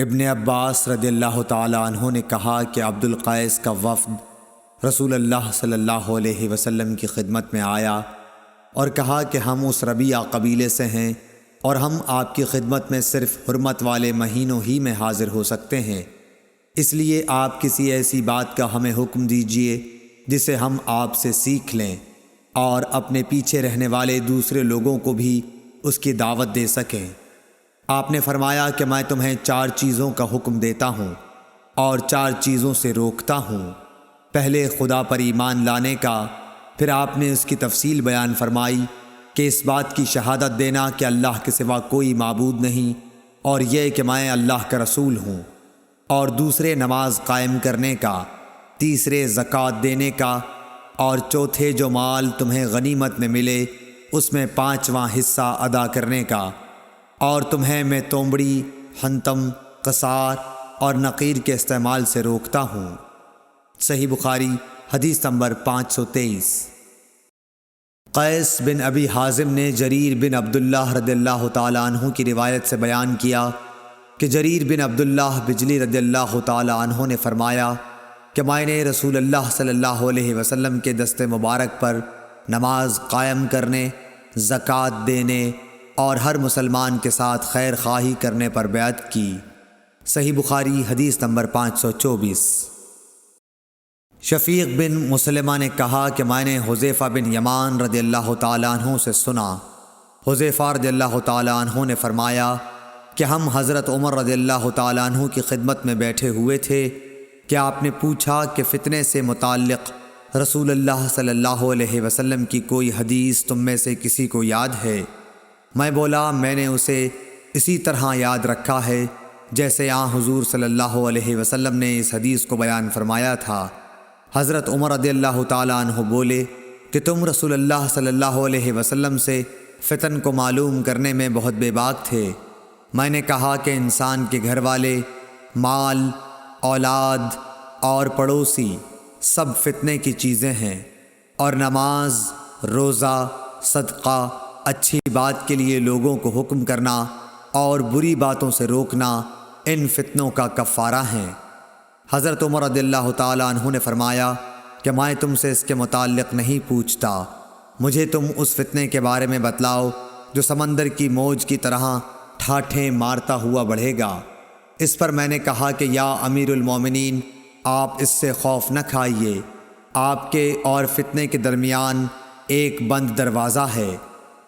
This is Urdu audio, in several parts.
ابن عباس رضی اللہ تعالی عنہ نے کہا کہ عبد القیس کا وفد رسول اللہ صلی اللہ علیہ وسلم کی خدمت میں آیا اور کہا کہ ہم اس ربیعہ قبیلے سے ہیں اور ہم آپ کی خدمت میں صرف حرمت والے مہینوں ہی میں حاضر ہو سکتے ہیں، اس لیے آپ کسی ایسی بات کا ہمیں حکم دیجئے جسے ہم آپ سے سیکھ لیں اور اپنے پیچھے رہنے والے دوسرے لوگوں کو بھی اس کی دعوت دے سکیں۔ آپ نے فرمایا کہ میں تمہیں 4 چیزوں کا حکم دیتا ہوں اور 4 چیزوں سے روکتا ہوں۔ پہلے خدا پر ایمان لانے کا، پھر آپ نے اس کی تفصیل بیان فرمائی کہ اس بات کی شہادت دینا کہ اللہ کے سوا کوئی معبود نہیں اور یہ کہ میں اللہ کا رسول ہوں، اور دوسرے نماز قائم کرنے کا، تیسرے زکوٰۃ دینے کا، اور چوتھے جو مال تمہیں غنیمت میں ملے اس میں 5واں حصہ ادا کرنے کا، اور تمہیں میں تومڑی، حنتم، قصار اور نقیر کے استعمال سے روکتا ہوں۔ صحیح بخاری حدیث نمبر 523۔ قیس بن ابی حازم نے جریر بن عبداللہ رضی اللہ تعالیٰ عنہ کی روایت سے بیان کیا کہ جریر بن عبداللہ بجلی رضی اللہ تعالیٰ عنہ نے فرمایا کہ میں نے رسول اللہ صلی اللہ علیہ وسلم کے دست مبارک پر نماز قائم کرنے، زکوٰۃ دینے اور ہر مسلمان کے ساتھ خیر خواہی کرنے پر بیعت کی۔ صحیح بخاری حدیث نمبر 524۔ شفیق بن مسلمہ نے کہا کہ میں نے حذیفہ بن یمان رضی اللہ تعالیٰ عنہ سے سنا۔ حذیفہ رضی اللہ تعالیٰ عنہ نے فرمایا کہ ہم حضرت عمر رضی اللہ تعالیٰ عنہ کی خدمت میں بیٹھے ہوئے تھے کہ آپ نے پوچھا کہ فتنے سے متعلق رسول اللہ صلی اللہ علیہ وسلم کی کوئی حدیث تم میں سے کسی کو یاد ہے؟ میں بولا میں نے اسے اسی طرح یاد رکھا ہے جیسے حضور صلی اللہ علیہ وسلم نے اس حدیث کو بیان فرمایا تھا۔ حضرت عمر رضی اللہ تعالیٰ عنہ بولے کہ تم رسول اللہ صلی اللہ علیہ وسلم سے فتن کو معلوم کرنے میں بہت بے باک تھے۔ میں نے کہا کہ انسان کے گھر والے، مال، اولاد اور پڑوسی سب فتنے کی چیزیں ہیں، اور نماز، روزہ، صدقہ، اچھی بات کے لیے لوگوں کو حکم کرنا اور بری باتوں سے روکنا ان فتنوں کا کفارہ ہیں۔ حضرت عمر رضی اللہ تعالیٰ عنہ نے فرمایا کہ میں تم سے اس کے متعلق نہیں پوچھتا، مجھے تم اس فتنے کے بارے میں بتلاؤ جو سمندر کی موج کی طرح ٹھاٹھیں مارتا ہوا بڑھے گا۔ اس پر میں نے کہا کہ یا امیر المومنین، آپ اس سے خوف نہ کھائیے، آپ کے اور فتنے کے درمیان ایک بند دروازہ ہے۔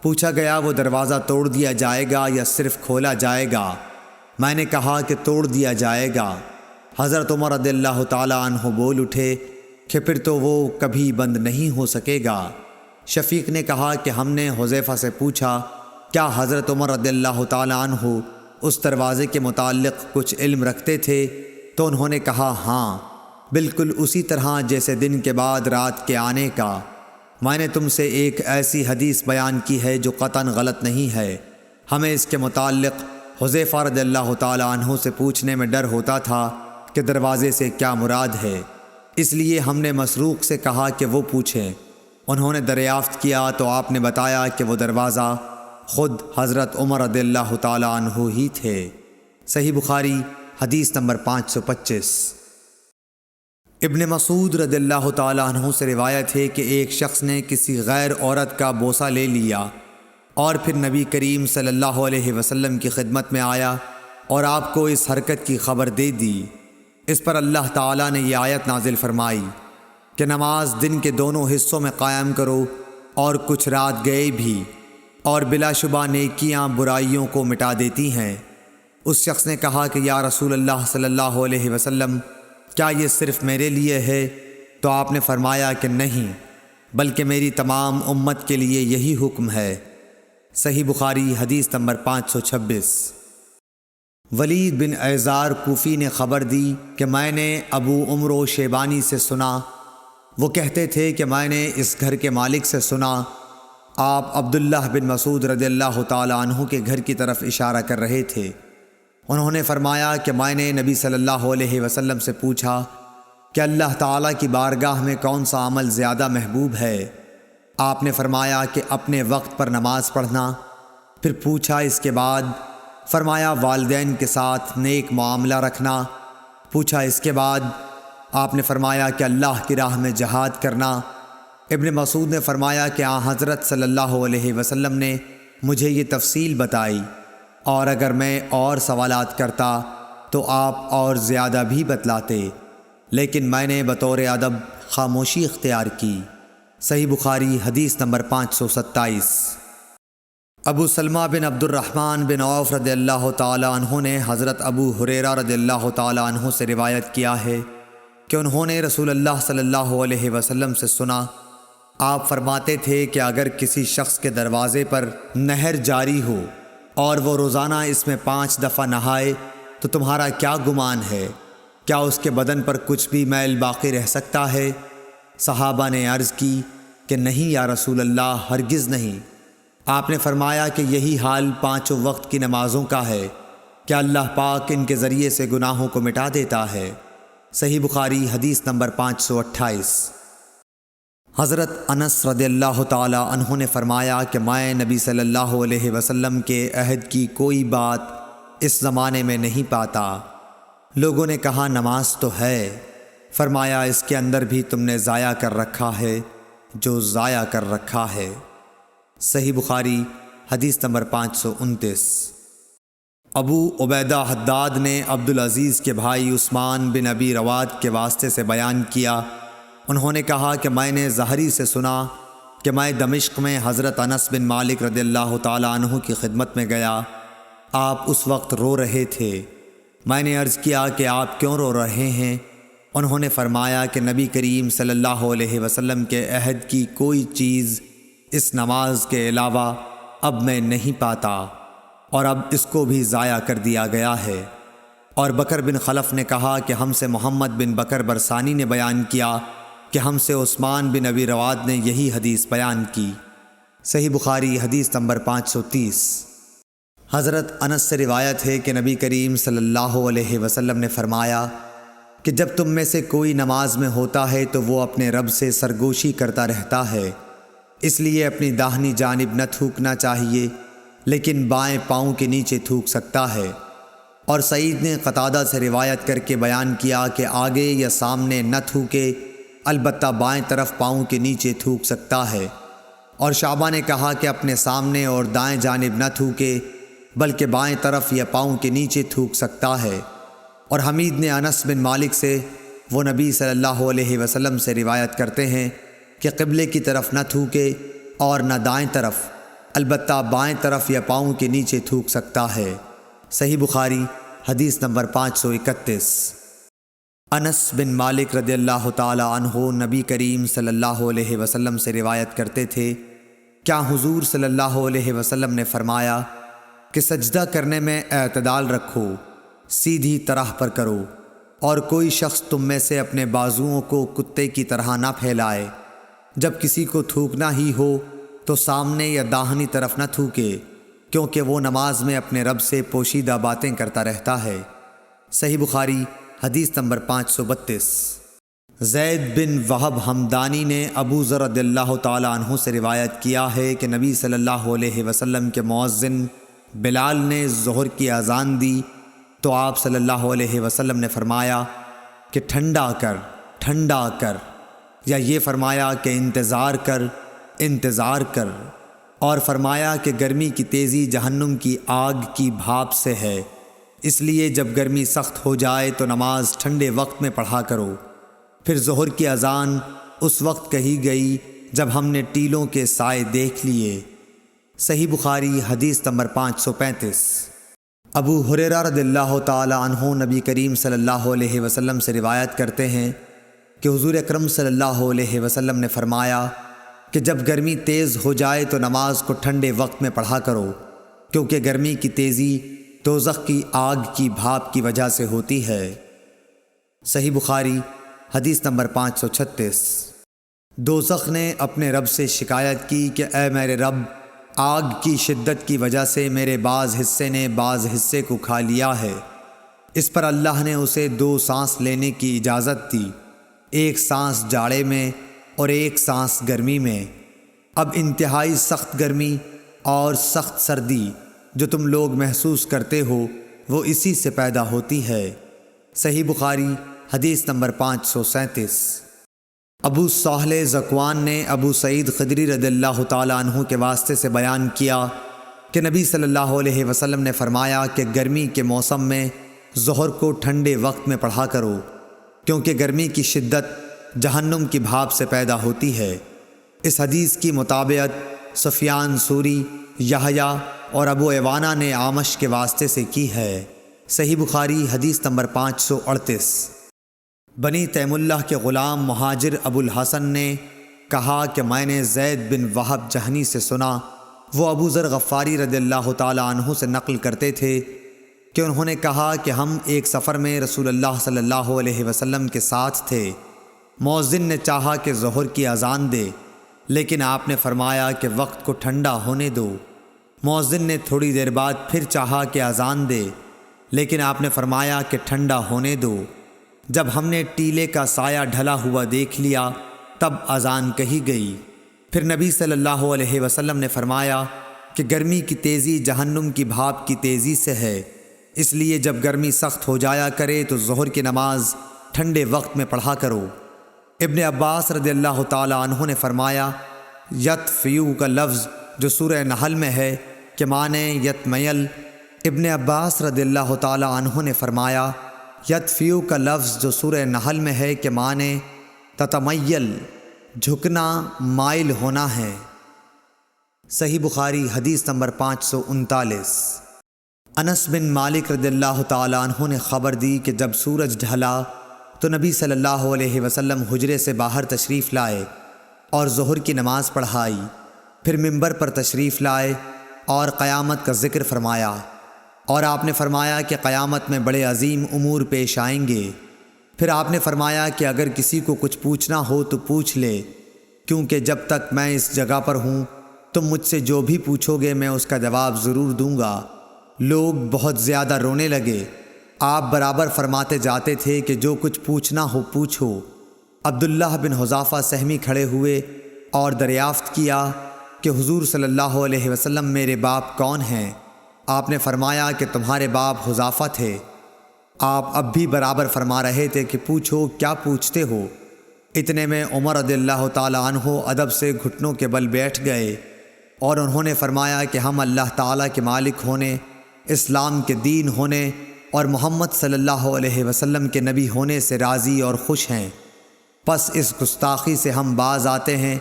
پوچھا گیا وہ دروازہ توڑ دیا جائے گا یا صرف کھولا جائے گا؟ میں نے کہا کہ توڑ دیا جائے گا۔ حضرت عمر رضی اللہ تعالیٰ عنہ بول اٹھے کہ پھر تو وہ کبھی بند نہیں ہو سکے گا۔ شفیق نے کہا کہ ہم نے حذیفہ سے پوچھا کیا حضرت عمر رضی اللہ تعالیٰ عنہ اس دروازے کے متعلق کچھ علم رکھتے تھے؟ تو انہوں نے کہا ہاں، بالکل اسی طرح جیسے دن کے بعد رات کے آنے کا۔ میں نے تم سے ایک ایسی حدیث بیان کی ہے جو قطعاً غلط نہیں ہے۔ ہمیں اس کے متعلق حذیفہ رضی اللہ تعالیٰ عنہ سے پوچھنے میں ڈر ہوتا تھا کہ دروازے سے کیا مراد ہے، اس لیے ہم نے مسروق سے کہا کہ وہ پوچھیں۔ انہوں نے دریافت کیا تو آپ نے بتایا کہ وہ دروازہ خود حضرت عمر رضی اللہ تعالیٰ عنہ ہی تھے۔ صحیح بخاری حدیث نمبر 525۔ ابن مسعود رضی اللہ تعالیٰ عنہ سے روایت ہے کہ ایک شخص نے کسی غیر عورت کا بوسہ لے لیا اور پھر نبی کریم صلی اللہ علیہ وسلم کی خدمت میں آیا اور آپ کو اس حرکت کی خبر دے دی۔ اس پر اللہ تعالیٰ نے یہ آیت نازل فرمائی کہ نماز دن کے دونوں حصوں میں قائم کرو اور کچھ رات گئے بھی، اور بلا شبہ نیکیاں برائیوں کو مٹا دیتی ہیں۔ اس شخص نے کہا کہ یا رسول اللہ صلی اللہ علیہ وسلم، کیا یہ صرف میرے لیے ہے؟ تو آپ نے فرمایا کہ نہیں، بلکہ میری تمام امت کے لیے یہی حکم ہے۔ صحیح بخاری حدیث نمبر 526۔ ولید بن ایزار کوفی نے خبر دی کہ میں نے ابو عمرو شیبانی سے سنا، وہ کہتے تھے کہ میں نے اس گھر کے مالک سے سنا، آپ عبداللہ بن مسعود رضی اللہ تعالیٰ عنہ کے گھر کی طرف اشارہ کر رہے تھے۔ انہوں نے فرمایا کہ میں نے نبی صلی اللہ علیہ وسلم سے پوچھا کہ اللہ تعالیٰ کی بارگاہ میں کون سا عمل زیادہ محبوب ہے؟ آپ نے فرمایا کہ اپنے وقت پر نماز پڑھنا۔ پھر پوچھا اس کے بعد؟ فرمایا والدین کے ساتھ نیک معاملہ رکھنا۔ پوچھا اس کے بعد؟ آپ نے فرمایا کہ اللہ کی راہ میں جہاد کرنا۔ ابن مسعود نے فرمایا کہ حضرت صلی اللہ علیہ وسلم نے مجھے یہ تفصیل بتائی، اور اگر میں اور سوالات کرتا تو آپ اور زیادہ بھی بتلاتے، لیکن میں نے بطور ادب خاموشی اختیار کی۔ صحیح بخاری حدیث نمبر 527۔ ابو سلمہ بن عبد الرحمن بن عوف رضی اللہ تعالی عنہ نے حضرت ابو ہریرہ رضی اللہ تعالی عنہ سے روایت کیا ہے کہ انہوں نے رسول اللہ صلی اللہ علیہ وسلم سے سنا، آپ فرماتے تھے کہ اگر کسی شخص کے دروازے پر نہر جاری ہو اور وہ روزانہ اس میں 5 دفعہ نہائے تو تمہارا کیا گمان ہے؟ کیا اس کے بدن پر کچھ بھی میل باقی رہ سکتا ہے؟ صحابہ نے عرض کی کہ نہیں یا رسول اللہ، ہرگز نہیں۔ آپ نے فرمایا کہ یہی حال 5 وقت کی نمازوں کا ہے کہ اللہ پاک ان کے ذریعے سے گناہوں کو مٹا دیتا ہے۔ صحیح بخاری حدیث نمبر 528۔ حضرت انس رضی اللہ تعالی عنہ نے فرمایا کہ میں نبی صلی اللہ علیہ وسلم کے عہد کی کوئی بات اس زمانے میں نہیں پاتا۔ لوگوں نے کہا نماز تو ہے۔ فرمایا اس کے اندر بھی تم نے ضائع کر رکھا ہے جو ضائع کر رکھا ہے۔ صحیح بخاری حدیث نمبر 529۔ ابو عبیدہ حداد نے عبدالعزیز کے بھائی عثمان بن ابی رواد کے واسطے سے بیان کیا، انہوں نے کہا کہ میں نے زہری سے سنا کہ میں دمشق میں حضرت انس بن مالک رضی اللہ تعالی عنہ کی خدمت میں گیا، آپ اس وقت رو رہے تھے۔ میں نے عرض کیا کہ آپ کیوں رو رہے ہیں؟ انہوں نے فرمایا کہ نبی کریم صلی اللہ علیہ وسلم کے عہد کی کوئی چیز اس نماز کے علاوہ اب میں نہیں پاتا، اور اب اس کو بھی ضائع کر دیا گیا ہے۔ اور بکر بن خلف نے کہا کہ ہم سے محمد بن بکر برسانی نے بیان کیا کہ ہم سے عثمان بن ابی رواد نے یہی حدیث بیان کی۔ صحیح بخاری حدیث نمبر 530۔ حضرت انس سے روایت ہے کہ نبی کریم صلی اللہ علیہ وسلم نے فرمایا کہ جب تم میں سے کوئی نماز میں ہوتا ہے تو وہ اپنے رب سے سرگوشی کرتا رہتا ہے، اس لیے اپنی داہنی جانب نہ تھوکنا چاہیے، لیکن بائیں پاؤں کے نیچے تھوک سکتا ہے۔ اور سعید نے قتادہ سے روایت کر کے بیان کیا کہ آگے یا سامنے نہ تھوکے، البتہ بائیں طرف پاؤں کے نیچے تھوک سکتا ہے۔ اور شعبہ نے کہا کہ اپنے سامنے اور دائیں جانب نہ تھوکے، بلکہ بائیں طرف یا پاؤں کے نیچے تھوک سکتا ہے۔ اور حمید نے انس بن مالک سے، وہ نبی صلی اللہ علیہ وسلم سے روایت کرتے ہیں کہ قبلے کی طرف نہ تھوکے اور نہ دائیں طرف، البتہ بائیں طرف یا پاؤں کے نیچے تھوک سکتا ہے۔ صحیح بخاری حدیث نمبر 531۔ انس بن مالک رضی اللہ تعالی عنہ نبی کریم صلی اللہ علیہ وسلم سے روایت کرتے تھے، کیا حضور صلی اللہ علیہ وسلم نے فرمایا کہ سجدہ کرنے میں اعتدال رکھو، سیدھی طرح پر کرو، اور کوئی شخص تم میں سے اپنے بازوؤں کو کتے کی طرح نہ پھیلائے۔ جب کسی کو تھوکنا ہی ہو تو سامنے یا داہنی طرف نہ تھوکے، کیونکہ وہ نماز میں اپنے رب سے پوشیدہ باتیں کرتا رہتا ہے۔ صحیح بخاری حدیث نمبر 532۔ زید بن وہب ہمدانی نے ابو ذر رضی اللہ تعالی عنہ سے روایت کیا ہے کہ نبی صلی اللہ علیہ وسلم کے مؤذن بلال نے ظہر کی اذان دی تو آپ صلی اللہ علیہ وسلم نے فرمایا کہ ٹھنڈا کر، ٹھنڈا کر، یا یہ فرمایا کہ انتظار کر، انتظار کر، اور فرمایا کہ گرمی کی تیزی جہنم کی آگ کی بھاپ سے ہے، اس لیے جب گرمی سخت ہو جائے تو نماز ٹھنڈے وقت میں پڑھا کرو۔ پھر ظہر کی اذان اس وقت کہی گئی جب ہم نے ٹیلوں کے سائے دیکھ لیے۔ صحیح بخاری حدیث نمبر 535۔ ابو ہریرہ رضی اللہ تعالی عنہ نبی کریم صلی اللہ علیہ وسلم سے روایت کرتے ہیں کہ حضور اکرم صلی اللہ علیہ وسلم نے فرمایا کہ جب گرمی تیز ہو جائے تو نماز کو ٹھنڈے وقت میں پڑھا کرو، کیونکہ گرمی کی تیزی دوزخ کی آگ کی بھاپ کی وجہ سے ہوتی ہے۔ صحیح بخاری حدیث نمبر 536۔ دوزخ نے اپنے رب سے شکایت کی کہ اے میرے رب، آگ کی شدت کی وجہ سے میرے بعض حصے نے بعض حصے کو کھا لیا ہے۔ اس پر اللہ نے اسے 2 سانس لینے کی اجازت دی، ایک سانس جاڑے میں اور ایک سانس گرمی میں۔ اب انتہائی سخت گرمی اور سخت سردی جو تم لوگ محسوس کرتے ہو وہ اسی سے پیدا ہوتی ہے۔ صحیح بخاری حدیث نمبر 537۔ ابو صالح ذکوان نے ابو سعید خدری رضی اللہ تعالیٰ عنہ کے واسطے سے بیان کیا کہ نبی صلی اللہ علیہ وسلم نے فرمایا کہ گرمی کے موسم میں ظہر کو ٹھنڈے وقت میں پڑھا کرو، کیونکہ گرمی کی شدت جہنم کی بھاپ سے پیدا ہوتی ہے۔ اس حدیث کی مطابقت سفیان ثوری، یحییٰ اور ابو عوانہ نے اعمش کے واسطے سے کی ہے۔ صحیح بخاری حدیث نمبر 538۔ بنی تیم اللہ کے غلام مہاجر ابو الحسن نے کہا کہ میں نے زید بن وہب جہنی سے سنا، وہ ابو ذر غفاری رضی اللہ تعالیٰ عنہ سے نقل کرتے تھے کہ انہوں نے کہا کہ ہم ایک سفر میں رسول اللہ صلی اللہ علیہ وسلم کے ساتھ تھے۔ مؤذن نے چاہا کہ ظہر کی اذان دے، لیکن آپ نے فرمایا کہ وقت کو ٹھنڈا ہونے دو۔ مؤذن نے تھوڑی دیر بعد پھر چاہا کہ اذان دے، لیکن آپ نے فرمایا کہ ٹھنڈا ہونے دو۔ جب ہم نے ٹیلے کا سایہ ڈھلا ہوا دیکھ لیا تب اذان کہی گئی۔ پھر نبی صلی اللہ علیہ وسلم نے فرمایا کہ گرمی کی تیزی جہنم کی بھاپ کی تیزی سے ہے، اس لیے جب گرمی سخت ہو جایا کرے تو ظہر کی نماز ٹھنڈے وقت میں پڑھا کرو۔ ابن عباس رضی اللہ تعالیٰ عنہ نے فرمایا یطفیو کا لفظ جو سورہ نحل میں ہے کہ معنی یتمیل۔ ابن عباس رضی اللہ تعالیٰ عنہ نے فرمایا یطفیو کا لفظ جو سورہ نحل میں ہے کہ معنی تتمیل، جھکنا، مائل ہونا ہے۔ صحیح بخاری حدیث نمبر 539۔ انس بن مالک رضی اللہ تعالیٰ عنہ نے خبر دی کہ جب سورج ڈھلا تو نبی صلی اللہ علیہ وسلم حجرے سے باہر تشریف لائے اور ظہر کی نماز پڑھائی، پھر منبر پر تشریف لائے اور قیامت کا ذکر فرمایا، اور آپ نے فرمایا کہ قیامت میں بڑے عظیم امور پیش آئیں گے۔ پھر آپ نے فرمایا کہ اگر کسی کو کچھ پوچھنا ہو تو پوچھ لے، کیونکہ جب تک میں اس جگہ پر ہوں تم مجھ سے جو بھی پوچھو گے میں اس کا جواب ضرور دوں گا۔ لوگ بہت زیادہ رونے لگے۔ آپ برابر فرماتے جاتے تھے کہ جو کچھ پوچھنا ہو پوچھو۔ عبداللہ بن حذافہ سہمی کھڑے ہوئے اور دریافت کیا کہ حضور صلی اللہ علیہ وسلم میرے باپ کون ہیں؟ آپ نے فرمایا کہ تمہارے باپ حذافہ تھے۔ آپ اب بھی برابر فرما رہے تھے کہ پوچھو کیا پوچھتے ہو۔ اتنے میں عمر رضی اللہ تعالیٰ عنہ ادب سے گھٹنوں کے بل بیٹھ گئے اور انہوں نے فرمایا کہ ہم اللہ تعالیٰ کے مالک ہونے، اسلام کے دین ہونے اور محمد صلی اللہ علیہ وسلم کے نبی ہونے سے راضی اور خوش ہیں۔ پس اس گستاخی سے ہم باز آتے ہیں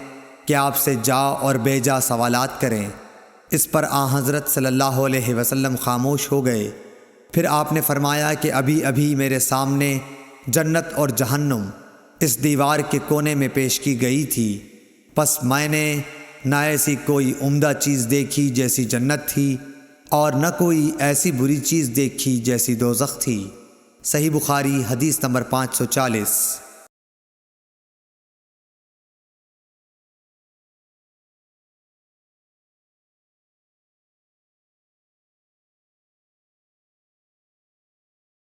کہ آپ سے جا اور بے جا سوالات کریں۔ اس پر حضرت صلی اللہ علیہ وسلم خاموش ہو گئے۔ پھر آپ نے فرمایا کہ ابھی ابھی میرے سامنے جنت اور جہنم اس دیوار کے کونے میں پیش کی گئی تھی، پس میں نے نہ ایسی کوئی عمدہ چیز دیکھی جیسی جنت تھی اور نہ کوئی ایسی بری چیز دیکھی جیسی دوزخ تھی۔ صحیح بخاری حدیث نمبر 540۔